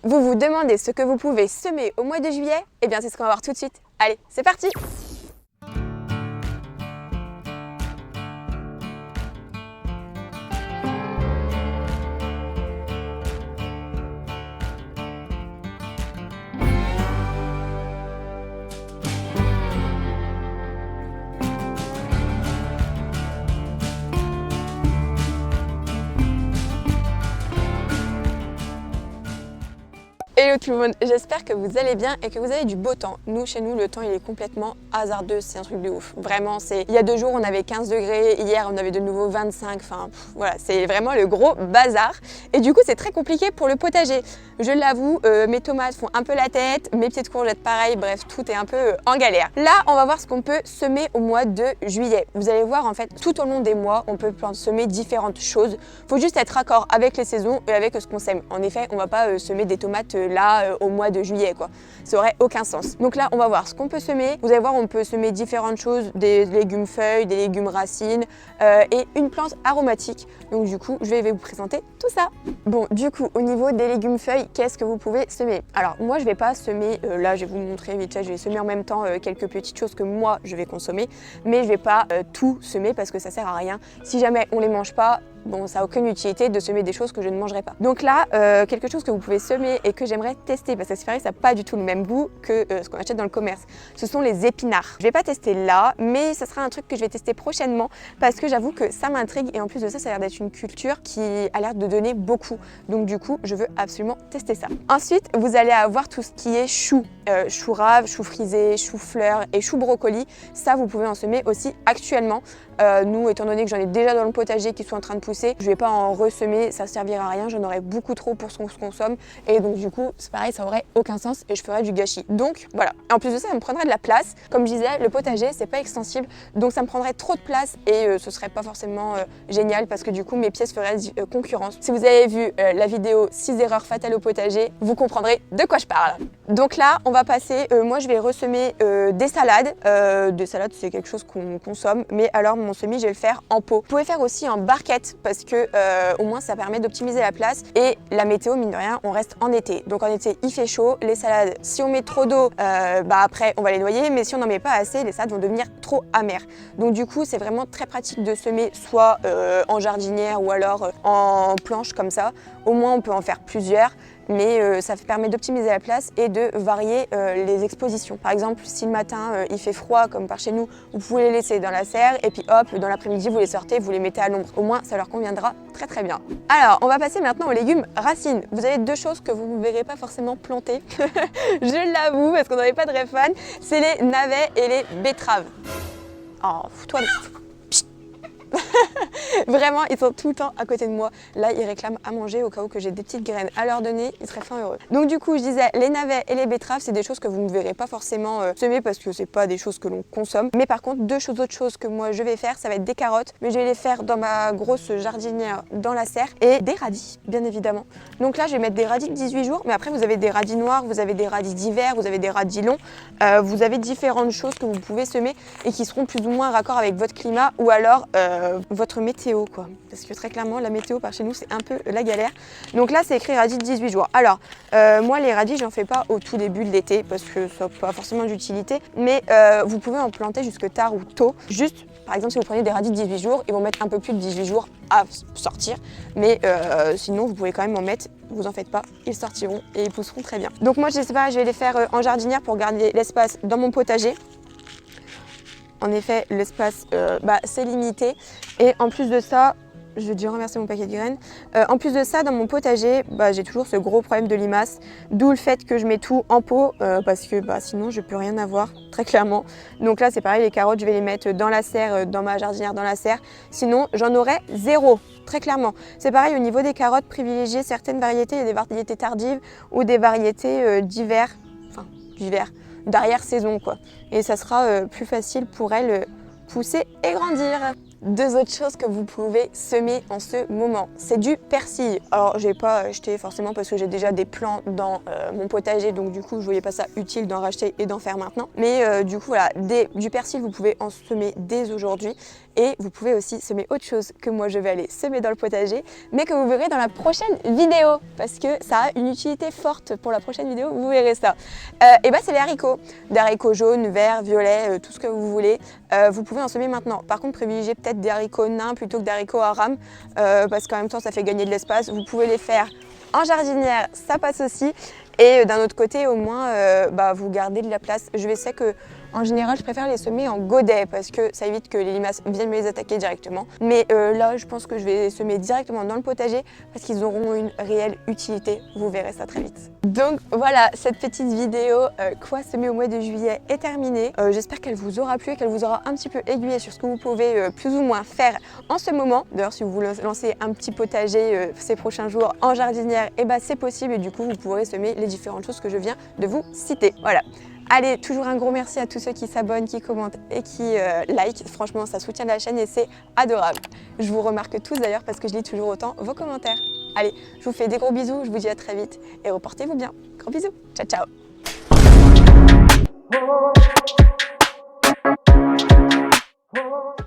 Vous vous demandez ce que vous pouvez semer au mois de juillet? Eh bien c'est ce qu'on va voir tout de suite. Allez, c'est parti! Hello tout le monde, j'espère que vous allez bien et que vous avez du beau temps. Nous, chez nous, le temps il est complètement hasardeux, c'est un truc de ouf. Vraiment, il y a 2 jours on avait 15 degrés, hier on avait de nouveau 25, enfin voilà, c'est vraiment le gros bazar. Et du coup c'est très compliqué pour le potager. Je l'avoue, mes tomates font un peu la tête, mes petites courgettes pareil, bref, tout est un peu en galère. Là, on va voir ce qu'on peut semer au mois de juillet. Vous allez voir en fait, tout au long des mois, on peut semer différentes choses. Faut juste être raccord avec les saisons et avec ce qu'on sème. En effet, on va pas semer des tomates là au mois de juillet quoi. Ça aurait aucun sens. Donc là on va voir ce qu'on peut semer. Vous allez voir on peut semer différentes choses, des légumes feuilles, des légumes racines et une plante aromatique. Donc du coup je vais vous présenter tout ça. Bon du coup au niveau des légumes feuilles, qu'est-ce que vous pouvez semer? Alors moi je vais pas semer, là je vais vous montrer vite fait, je vais semer en même temps quelques petites choses que moi je vais consommer, mais je vais pas tout semer parce que ça sert à rien. Si jamais on les mange pas, bon, ça n'a aucune utilité de semer des choses que je ne mangerai pas. Donc là, quelque chose que vous pouvez semer et que j'aimerais tester, parce que c'est vrai que ça n'a pas du tout le même goût que ce qu'on achète dans le commerce, ce sont les épinards. Je ne vais pas tester là, mais ça sera un truc que je vais tester prochainement parce que j'avoue que ça m'intrigue et en plus de ça, ça a l'air d'être une culture qui a l'air de donner beaucoup. Donc du coup, je veux absolument tester ça. Ensuite, vous allez avoir tout ce qui est chou, chou rave, chou frisé, chou fleur et chou brocoli. Ça, vous pouvez en semer aussi actuellement. Nous, étant donné que j'en ai déjà dans le potager qui sont en train de pousser, je vais pas en ressemer, ça servira à rien, j'en aurais beaucoup trop pour ce qu'on se consomme et donc du coup c'est pareil, ça aurait aucun sens et je ferais du gâchis. Donc voilà, et en plus de ça, ça me prendrait de la place. Comme je disais, le potager c'est pas extensible, donc ça me prendrait trop de place et ce serait pas forcément génial parce que du coup mes pièces feraient concurrence. Si vous avez vu la vidéo 6 erreurs fatales au potager, vous comprendrez de quoi je parle. Donc là on va passer, moi je vais ressemer des salades. Des salades c'est quelque chose qu'on consomme, mais alors mon semis je vais le faire en pot. Vous pouvez faire aussi en barquette parce que au moins ça permet d'optimiser la place et la météo mine de rien on reste en été. Donc en été il fait chaud, les salades si on met trop d'eau après on va les noyer, mais si on n'en met pas assez les salades vont devenir trop amères. Donc du coup c'est vraiment très pratique de semer soit en jardinière ou alors en planche comme ça. Au moins on peut en faire plusieurs. Mais ça permet d'optimiser la place et de varier les expositions. Par exemple, si le matin il fait froid comme par chez nous, vous pouvez les laisser dans la serre et puis hop, dans l'après-midi vous les sortez, vous les mettez à l'ombre. Au moins ça leur conviendra très très bien. Alors, on va passer maintenant aux légumes racines. Vous avez 2 choses que vous ne verrez pas forcément planter, je l'avoue parce qu'on n'avait pas de vrai fan, c'est les navets et les betteraves. Oh, toi Vraiment, ils sont tout le temps à côté de moi. Là, ils réclament à manger au cas où que j'ai des petites graines à leur donner. Ils seraient fin heureux. Donc du coup, je disais, les navets et les betteraves, c'est des choses que vous ne verrez pas forcément semer parce que c'est pas des choses que l'on consomme. Mais par contre, autres choses que moi je vais faire, ça va être des carottes. Mais je vais les faire dans ma grosse jardinière dans la serre et des radis, bien évidemment. Donc là, je vais mettre des radis de 18 jours. Mais après, vous avez des radis noirs, vous avez des radis d'hiver, vous avez des radis longs. Vous avez différentes choses que vous pouvez semer et qui seront plus ou moins raccord avec votre climat ou alors votre météo quoi, parce que très clairement la météo par chez nous c'est un peu la galère. Donc là c'est écrit radis de 18 jours. Alors moi les radis j'en fais pas au tout début de l'été parce que ça n'a pas forcément d'utilité, mais vous pouvez en planter jusque tard ou tôt. Juste par exemple si vous prenez des radis de 18 jours, ils vont mettre un peu plus de 18 jours à sortir, mais sinon vous pouvez quand même en mettre, vous en faites pas, ils sortiront et ils pousseront très bien. Donc moi je sais pas, je vais les faire en jardinière pour garder l'espace dans mon potager. En effet, l'espace, c'est limité. Et en plus de ça, je vais déjà renverser mon paquet de graines. En plus de ça, dans mon potager, j'ai toujours ce gros problème de limaces. D'où le fait que je mets tout en pot, parce que sinon, je peux rien avoir, très clairement. Donc là, c'est pareil, les carottes, je vais les mettre dans la serre, dans ma jardinière, dans la serre. Sinon, j'en aurais 0. Très clairement. C'est pareil au niveau des carottes, privilégier certaines variétés. Il y a des variétés tardives ou des variétés d'hiver, d'arrière-saison quoi. Et ça sera plus facile pour elles pousser et grandir. 2 autres choses que vous pouvez semer en ce moment, c'est du persil. Alors j'ai pas acheté forcément parce que j'ai déjà des plants dans mon potager, donc du coup je voyais pas ça utile d'en racheter et d'en faire maintenant. Mais du coup voilà, du persil vous pouvez en semer dès aujourd'hui Et vous pouvez aussi semer autre chose que moi je vais aller semer dans le potager, mais que vous verrez dans la prochaine vidéo, parce que ça a une utilité forte pour la prochaine vidéo, vous verrez ça. Et bah c'est les haricots, des haricots jaunes, verts, violets, tout ce que vous voulez. Vous pouvez en semer maintenant. Par contre, privilégiez peut-être des haricots nains plutôt que des haricots à rames, parce qu'en même temps ça fait gagner de l'espace. Vous pouvez les faire en jardinière, ça passe aussi. Et d'un autre côté, au moins, vous gardez de la place. Je sais que en général, je préfère les semer en godet parce que ça évite que les limaces viennent me les attaquer directement. Mais là, je pense que je vais les semer directement dans le potager parce qu'ils auront une réelle utilité. Vous verrez ça très vite. Donc voilà, cette petite vidéo quoi semer au mois de juillet est terminée. J'espère qu'elle vous aura plu et qu'elle vous aura un petit peu aiguillé sur ce que vous pouvez plus ou moins faire en ce moment. D'ailleurs, si vous voulez lancer un petit potager ces prochains jours en jardinière, et c'est possible et du coup, vous pourrez semer les différentes choses que je viens de vous citer. Voilà. Allez, toujours un gros merci à tous ceux qui s'abonnent, qui commentent et qui like. Franchement, ça soutient la chaîne et c'est adorable. Je vous remarque tous d'ailleurs parce que je lis toujours autant vos commentaires. Allez, je vous fais des gros bisous, je vous dis à très vite et reportez-vous bien. Gros bisous, ciao ciao.